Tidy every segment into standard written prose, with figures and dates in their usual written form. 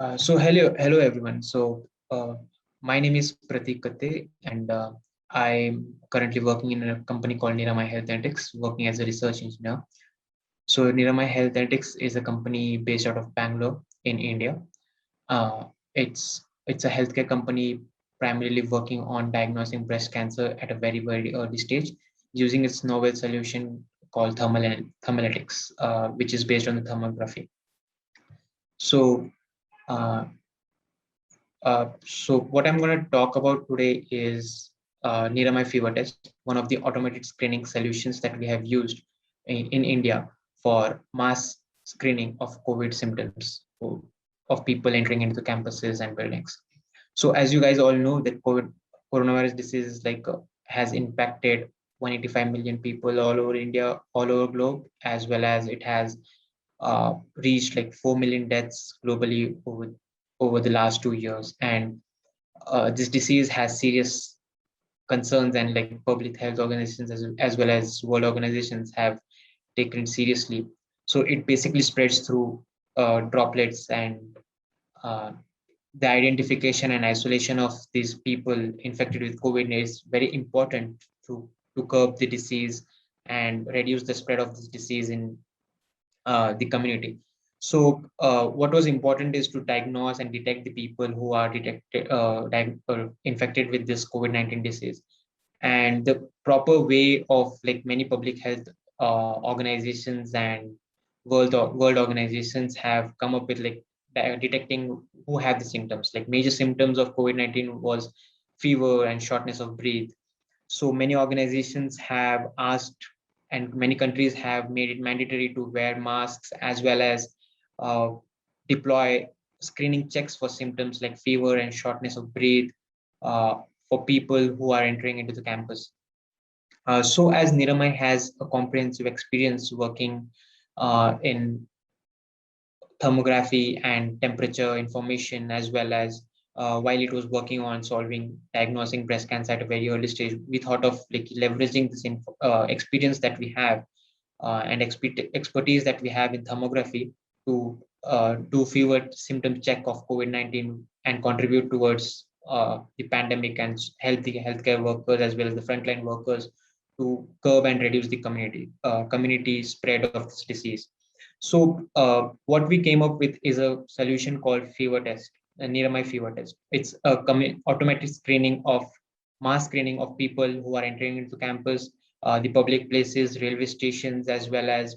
Hello everyone. My name is Pratik Kate, and I'm currently working in a company called Niramai Health Analytics, working as a research engineer. So Niramai Health Analytics is a company based out of Bangalore in India. Uh, it's a healthcare company primarily working on diagnosing breast cancer at a very early stage using its novel solution called thermalytics, which is based on the thermography. So uh, so what I'm going to talk about today is Niramai fever test, one of the automated screening solutions that we have used in India for mass screening of COVID symptoms of people entering into campuses and buildings. So as you guys all know that coronavirus disease has impacted 185 million people all over India, all over globe, as well as it has reached like 4 million deaths globally over the last 2 years. And this disease has serious concerns, and like public health organizations as well as world organizations have taken it seriously. So it basically spreads through droplets, and uh, the identification and isolation of these people infected with COVID is very important to curb the disease and reduce the spread of this disease in the community. So, what was important is to diagnose and detect the people who are infected with this COVID-19 disease. And the proper way of like many public health organizations and world organizations have come up with like detecting who have the symptoms. Like major symptoms of COVID-19 was fever and shortness of breath. So many organizations have asked, and many countries have made it mandatory to wear masks as well as uh, deploy screening checks for symptoms like fever and shortness of breath uh, for people who are entering into the campus. So as Niramai has a comprehensive experience working in thermography and temperature information, as well as while it was working on solving diagnosing breast cancer at a very early stage, we thought of like leveraging this experience that we have and expertise that we have in thermography to do fewer symptom check of COVID-19 and contribute towards the pandemic and help the healthcare workers as well as the frontline workers to curb and reduce the community spread of this disease. So what we came up with is a solution called fever test, a Niramai fever test. It's a automatic screening of mass screening of people who are entering into campus, the public places, railway stations, as well as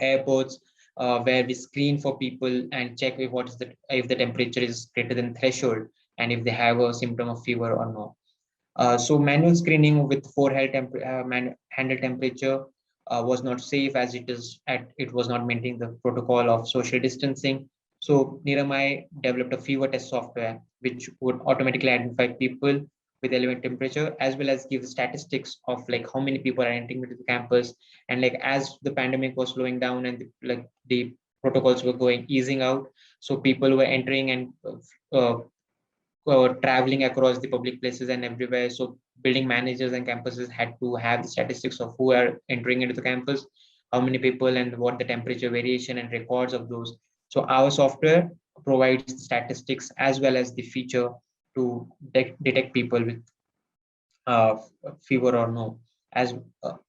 airports, where we screen for people and check if the temperature is greater than threshold and if they have a symptom of fever or not. So manual screening with handle temperature was not safe as it was not maintaining the protocol of social distancing. So Niramai developed a fever test software which would automatically identify people with elevated temperature as well as give statistics of like how many people are entering into the campus. And like as the pandemic was slowing down and the protocols were going easing out, so people were entering and traveling across the public places and everywhere. So building managers and campuses had to have the statistics of who are entering into the campus, how many people, and what the temperature variation and records of those. So our software provides statistics as well as the feature to detect people with uh, fever or no. As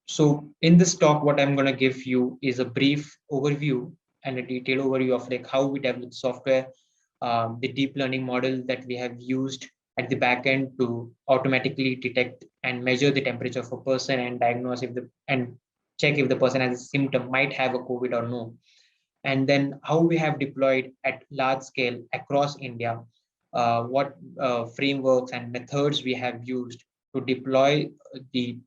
so in this talk, what I'm going to give you is a brief overview and a detailed overview of like how we develop software, the deep learning model that we have used at the back end to automatically detect and measure the temperature of a person and diagnose if the and check if the person has a symptom might have a COVID or no. And then how we have deployed at large scale across India, what frameworks and methods we have used to deploy the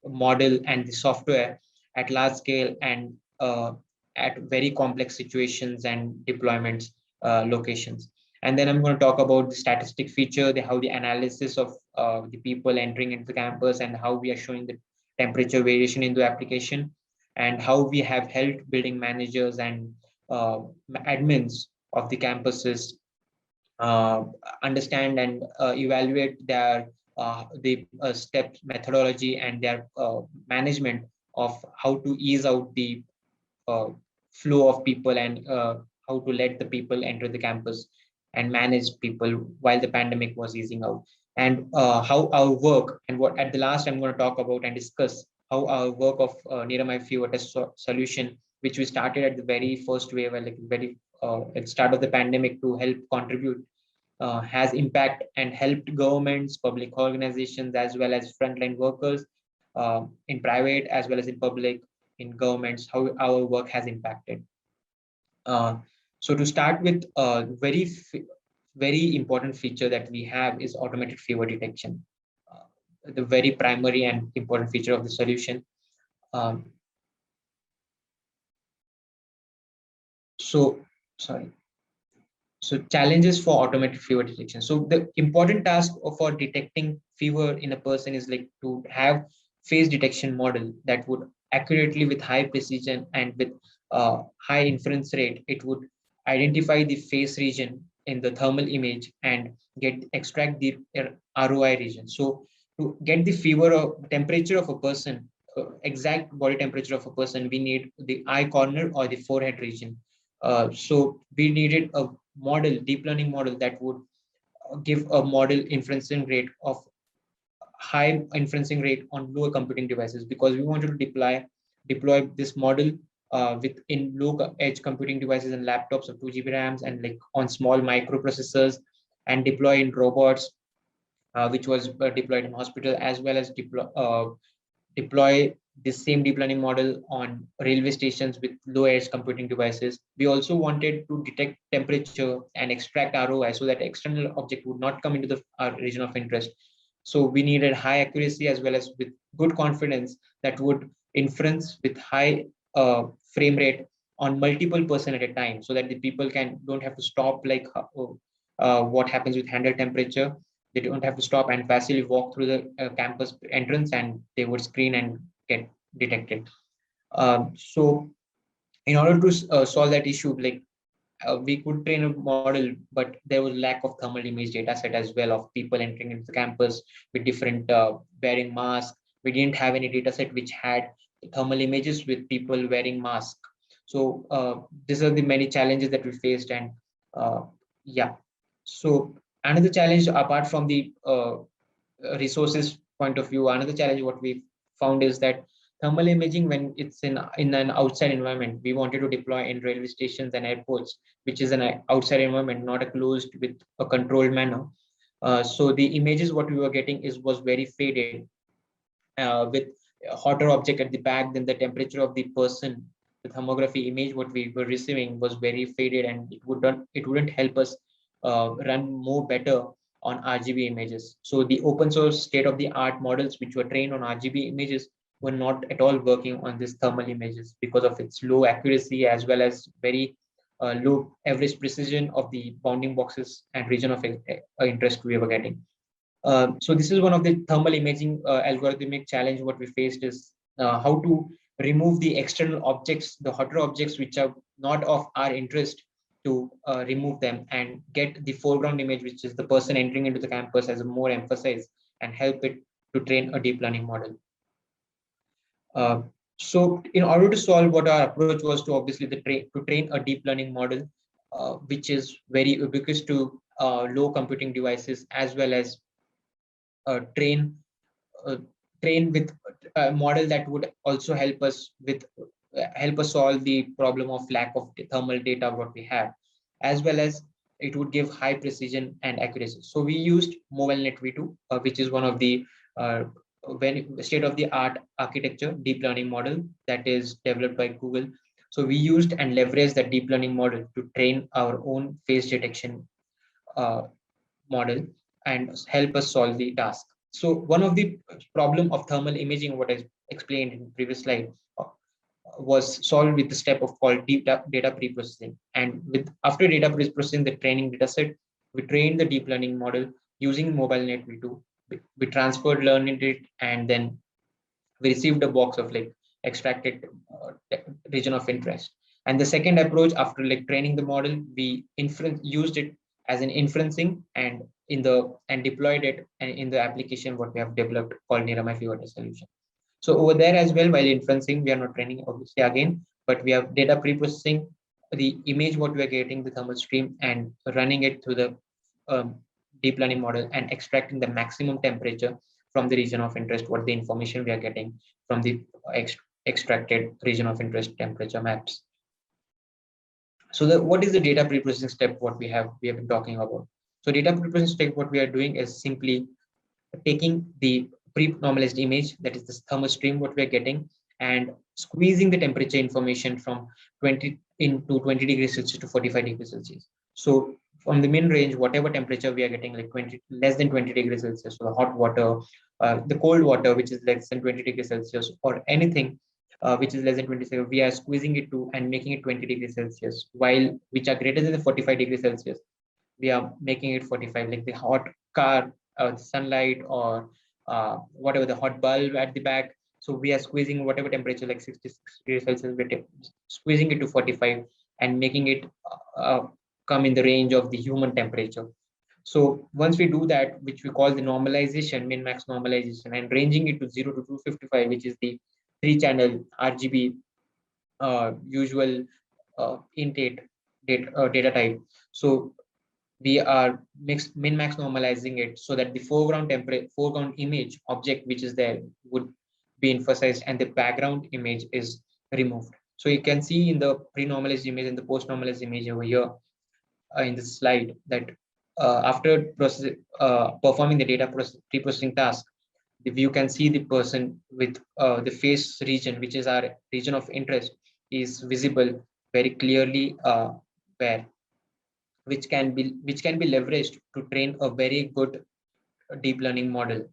model and the software at large scale and at very complex situations and deployments locations. And then I'm going to talk about the statistic feature, how the analysis of the people entering into the campus and how we are showing the temperature variation in the application, and how we have helped building managers and uh, admins of the campuses uh, understand and evaluate their steps methodology and their management of how to ease out the uh, flow of people and how to let the people enter the campus and manage people while the pandemic was easing out, and how our work, and what at the last I'm going to talk about and discuss how our work of Niramai fever test solution, which we started at the very first wave, like very at the start of the pandemic, to help contribute, has impact and helped governments, public organizations, as well as frontline workers in private as well as in public, in governments, how our work has impacted. Uh, so to start with, very important feature that we have is automated fever detection, the very primary and important feature of the solution. Um, so, sorry. So challenges for automated fever detection. So the important task for detecting fever in a person is like to have face detection model that would accurately, with high precision and with high inference rate, it would identify the face region in the thermal image and extract the ROI region. So to get the fever or temperature of a person, exact body temperature of a person, we need the eye corner or the forehead region. So we needed a model, deep learning model, that would give a model inferencing rate of high inferencing rate on lower computing devices, because we wanted to deploy this model with in low edge computing devices and laptops of 2 GB RAMs, and like on small microprocessors, and deploy in robots, which was deployed in hospital, as well as deploy this same deep learning model on railway stations with low edge computing devices. We also wanted to detect temperature and extract ROI so that external object would not come into the our region of interest. So we needed high accuracy as well as with good confidence that would inference with high frame rate on multiple person at a time, so that the people don't have to stop, like what happens with handheld temperature. They don't have to stop and passively walk through the campus entrance, and they would screen and get detected. So in order to solve that issue, like we could train a model, but there was lack of thermal image data set as well of people entering into the campus with different wearing masks. We didn't have any data set which had thermal images with people wearing masks. So these are the many challenges that we faced, and uh, yeah. So another challenge apart from the resources point of view, another challenge what we found is that thermal imaging, when it's in an outside environment, we wanted to deploy in railway stations and airports, which is an outside environment, not a closed with a controlled manner. So the images what we were getting was very faded, with a hotter object at the back than the temperature of the person. The thermography image what we were receiving was very faded, and it wouldn't help us run more better on RGB images. So the open source state of the art models which were trained on RGB images were not at all working on these thermal images because of its low accuracy as well as very low average precision of the bounding boxes and region of interest we were getting. So this is one of the thermal imaging algorithmic challenge what we faced is how to remove the external objects, the hotter objects which are not of our interest, to remove them and get the foreground image, which is the person entering into the campus, as a more emphasized, and help it to train a deep learning model. Uh, so in order to solve, what our approach was to obviously to train a deep learning model, which is very ubiquitous to low computing devices, as well as uh, train uh, train with a model that would also help us solve the problem of lack of thermal data what we have, as well as it would give high precision and accuracy. So we used MobileNet v2, which is one of the state of the art architecture deep learning model that is developed by Google. So we used and leveraged that deep learning model to train our own face detection uh, model and help us solve the task. So one of the problem of thermal imaging, what I explained in the previous slide, was solved with the step of called deep data pre-processing. And with after data pre-processing the training data set, we trained the deep learning model using MobileNet v2. We transferred learning it, and then we received a box of like extracted region of interest. And the second approach, after like training the model, we used it as an inferencing and deployed it in the application what we have developed called Niramai fever test solution. So over there as well, while inferencing, we are not training obviously again, but we have data pre-processing the image what we are getting, the thermal stream, and running it through the um, deep learning model and extracting the maximum temperature from the region of interest, what the information we are getting from the extracted region of interest temperature maps. So what is the data preprocessing step what we have been talking about? So data preprocessing step what we are doing is simply taking the pre-normalized image, that is the thermal stream what we are getting, and squeezing the temperature information from 20 into 20 degrees Celsius to 45 degrees Celsius. So from the min range, whatever temperature we are getting, like 20 less than 20 degrees Celsius, so the hot water, the cold water which is less than 20 degrees Celsius, or anything which is less than 20, we are squeezing it to and making it 20 degrees Celsius, while which are greater than the 45 degrees Celsius we are making it 45, like the hot car, sunlight, or whatever, the hot bulb at the back. So we are squeezing whatever temperature, like 66 degrees Celsius, we're squeezing it to 45 and making it come in the range of the human temperature. So once we do that, which we call the normalization, min max normalization, and ranging it to 0 to 255, which is the 3-channel RGB usual intake data type. So we are min max normalizing it so that the foreground image object which is there would be emphasized and the background image is removed. So you can see in the pre-normalized image and the post-normalized image over here in this slide that after performing the data pre-processing task, if you can see the person with the face region, which is our region of interest, is visible very clearly where which can be leveraged to train a very good deep learning model.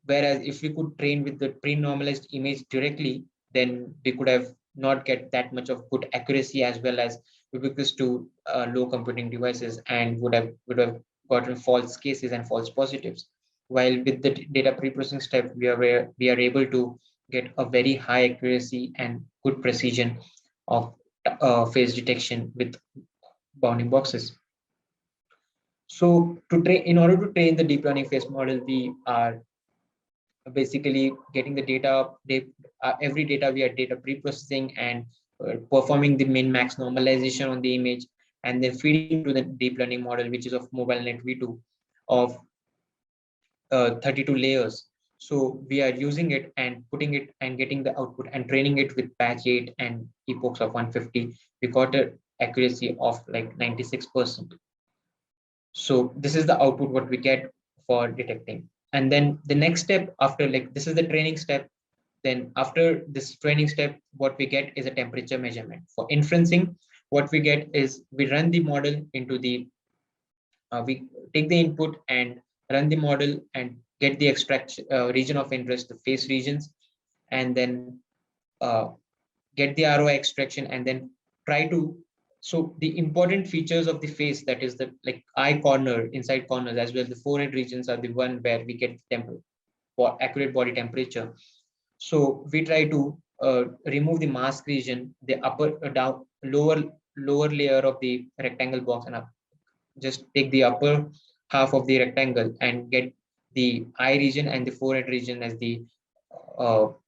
Whereas if we could train with the pre-normalized image directly, then we could have not get that much of good accuracy as well as ubiquitous to low computing devices, and would have gotten false cases and false positives. While with the data pre-processing step, we are able to get a very high accuracy and good precision of face detection with bounding boxes. So in order to train the deep learning face model, we are basically getting the data, every data we are data pre-processing and performing the min max normalization on the image, and then feeding to the deep learning model, which is of MobileNet V2 of 32 layers. So we are using it and putting it and getting the output and training it with patch 8 and epochs of 150. We got an accuracy of like 96%. So this is the output what we get for detecting. And then the next step after, like, this is the training step. Then after this training step, what we get is a temperature measurement. For inferencing, what we get is we run the model into the, we take the input and run the model and get the extract region of interest, the face regions, and then uh, get the ROI extraction, and then try to, so the important features of the face, that is the like eye corner, inside corners, as well as the forehead regions are the one where we get accurate body temperature. So we try to remove the mask region, the upper down lower layer of the rectangle box, and just take the upper half of the rectangle and get the eye region and the forehead region as the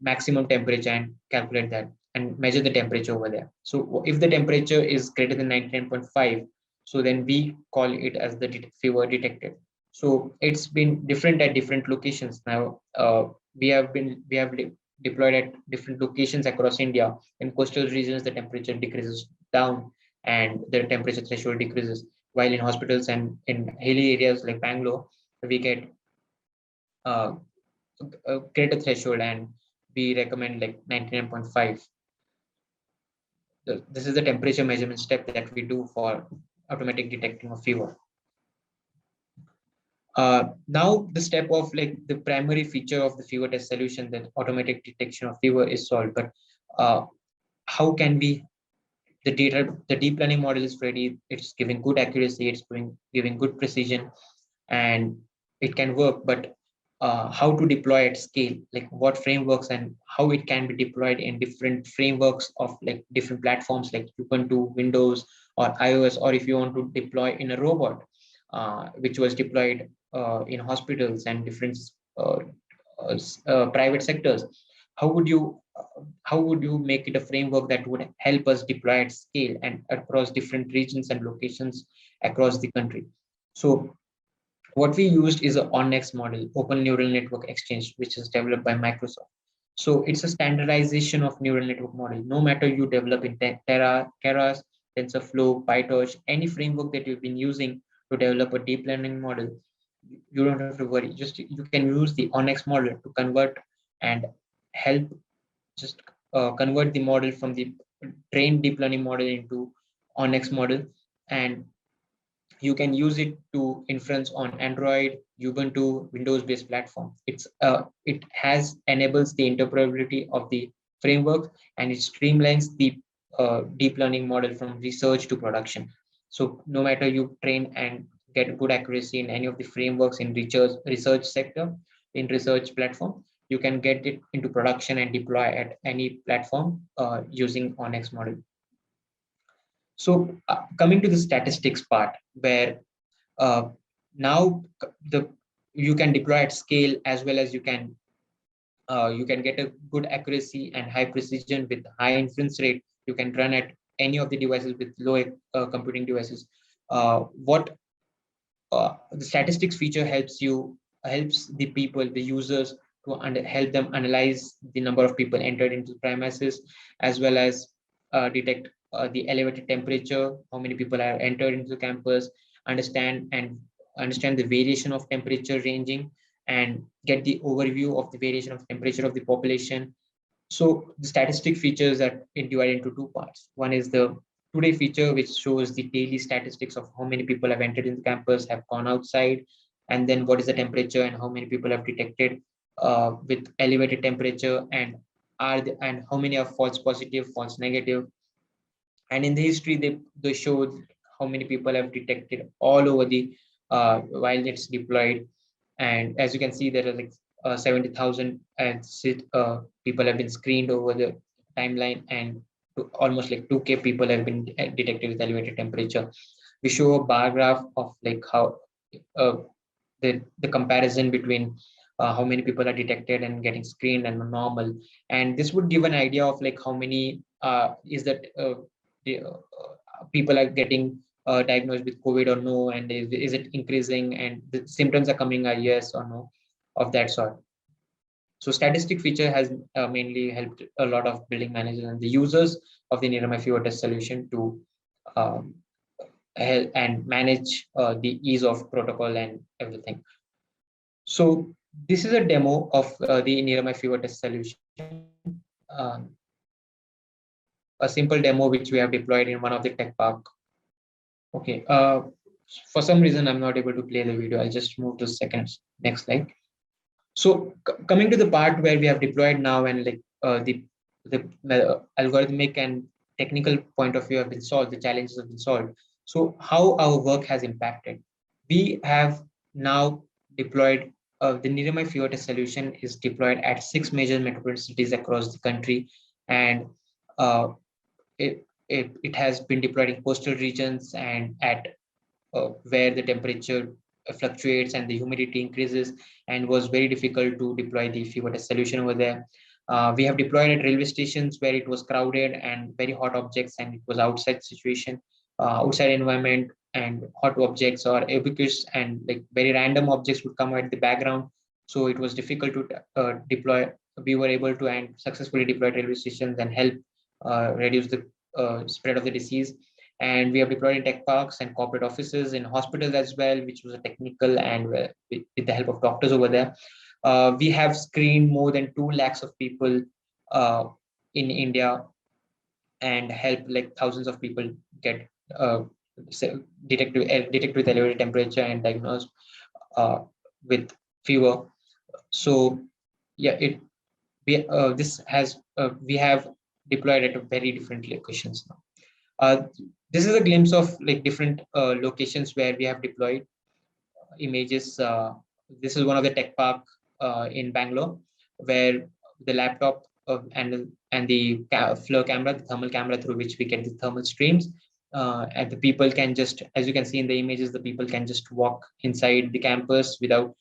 maximum temperature and calculate that and measure the temperature over there. So if the temperature is greater than 99.5, so then we call it as the fever detected. So it's been different at different locations. Now we have deployed at different locations across India. In coastal regions, the temperature decreases down and the temperature threshold decreases. While in hospitals and in hilly areas like Bangalore, we get uh, a greater threshold, and we recommend like 99.5. This is the temperature measurement step that we do for automatic detecting of fever. Now the step of like the primary feature of the fever test solution, that automatic detection of fever, is solved. But how can we, the deep learning model is ready, it's giving good accuracy, it's giving good precision, and it can work, but how to deploy at scale, like what frameworks and how it can be deployed in different frameworks of like different platforms like Ubuntu, Windows, or iOS, or if you want to deploy in a robot, which was deployed in hospitals and different private sectors. How would you how would you make it a framework that would help us deploy at scale and across different regions and locations across the country? So what we used is a ONNX model, Open Neural Network Exchange, which is developed by Microsoft. So it's a standardization of neural network model. No matter you develop in Terra, Keras, TensorFlow, PyTorch, any framework that you've been using to develop a deep learning model, you don't have to worry. Just you can use the ONNX model to convert and help just convert the model from the trained deep learning model into ONNX model, and you can use it to inference on Android, Ubuntu, Windows-based platform. It has enables the interoperability of the framework, and it streamlines the deep learning model from research to production. So no matter you train and get good accuracy in any of the frameworks in research sector, in research platform, you can get it into production and deploy at any platform using ONNX model. So coming to the statistics part, where uh, now the you can deploy at scale, as well as you can get a good accuracy and high precision with high inference rate. You can run at any of the devices with low computing devices. What the statistics feature helps the people, the users, to help them analyze the number of people entered into the premises, as well as detect the elevated temperature, how many people are entered into the campus, understand and understand the variation of temperature ranging, and get the overview of the variation of temperature of the population. So the statistic features are divided into two parts. One is the today feature, which shows the daily statistics of how many people have entered in the campus, have gone outside, and then what is the temperature and how many people have detected with elevated temperature, and and how many are false positive, false negative. And in the history, they showed how many people have detected all over the while it's deployed. And as you can see, there are like 70,000 people have been screened over the timeline, and almost like 2K people have been detected with elevated temperature. We show a bar graph of like how uh, the comparison between how many people are detected and getting screened and normal. And this would give an idea of like how many is that people are getting diagnosed with COVID or no, and is it increasing, and the symptoms are coming are yes or no, of that sort. So statistic feature has mainly helped a lot of building managers and the users of the Niramai fever test solution to um, help and manage the ease of protocol and everything. So this is a demo of the Niramai fever test solution, um, a simple demo which we have deployed in one of the tech park. Okay. For some reason, I'm not able to play the video. I'll just move to seconds. Next slide. So coming to the part where we have deployed now, and like the algorithmic and technical point of view have been solved, the challenges have been solved. So how our work has impacted. We have now deployed the Niramai fever test solution is deployed at 6 major metropolitan cities across the country, and uh, it has been deployed in coastal regions and at where the temperature fluctuates and the humidity increases, and was very difficult to deploy the fever test solution over there. We have deployed at railway stations where it was crowded and very hot objects, and it was outside situation, outside environment, and hot objects or ubiquitous and like very random objects would come at the background. So it was difficult to deploy. We were able to and successfully deploy railway stations and help reduce the spread of the disease. And we have deployed in tech parks and corporate offices, in hospitals as well, which was a technical and with the help of doctors over there. We have screened more than 2 lakhs of people uh, in India, and help like thousands of people get detected with elevated temperature and diagnosed with fever. So yeah, this has we have deployed at a very different locations now. This is a glimpse of like different locations where we have deployed images. This is one of the tech park in Bangalore, where the laptop and the floor camera, the thermal camera through which we get the thermal streams, and the people can just, as you can see in the images, the people can just walk inside the campus without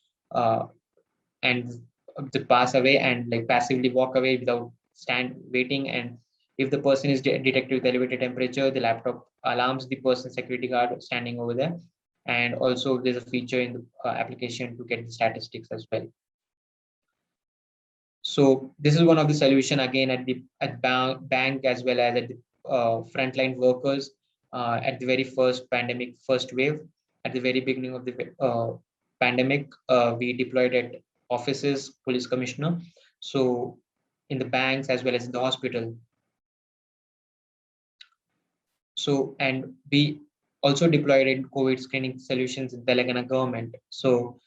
and to pass away and like passively walk away without stand waiting, and if the person is detected with elevated temperature, the laptop alarms the person security guard standing over there. And also there's a feature in the application to get the statistics as well. So this is one of the solution again at the bank as well as at the frontline workers at the very first pandemic first wave. At the very beginning of the pandemic, we deployed at offices, police commissioner. So in the banks as well as in the hospital. So, and we also deployed in COVID screening solutions in Telangana government. So,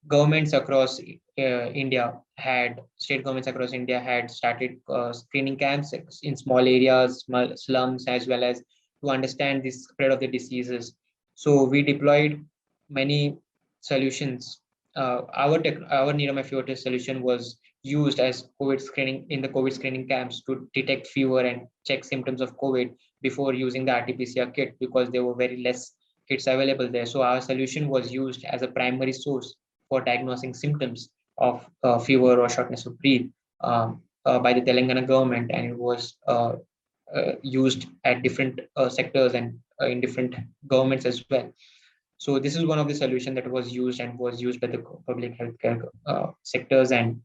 governments across India had, state governments across India had started screening camps in small areas, small slums, as well as to understand the spread of the diseases. So, we deployed many solutions. Our Niramai fever test solution was used as COVID screening in the COVID screening camps to detect fever and check symptoms of COVID before using the RT-PCR kit, because there were very less kits available there. So our solution was used as a primary source for diagnosing symptoms of fever or shortness of breath by the Telangana government, and it was used at different sectors and in different governments as well. So this is one of the solutions that was used and was used by the public healthcare sectors, and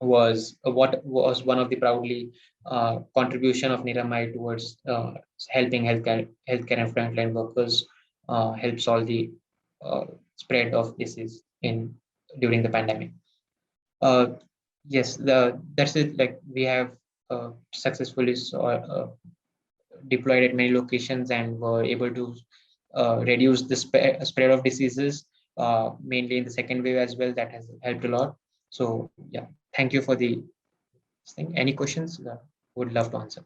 was what was one of the proudly contribution of Niramai towards helping healthcare and frontline workers help solve the spread of disease in during the pandemic. Uh, yes, that's it. Like we have successfully deployed at many locations and were able to reduce the spread of diseases, mainly in the second wave as well. That has helped a lot. So yeah, thank you for the thing. Any questions? Would love to answer.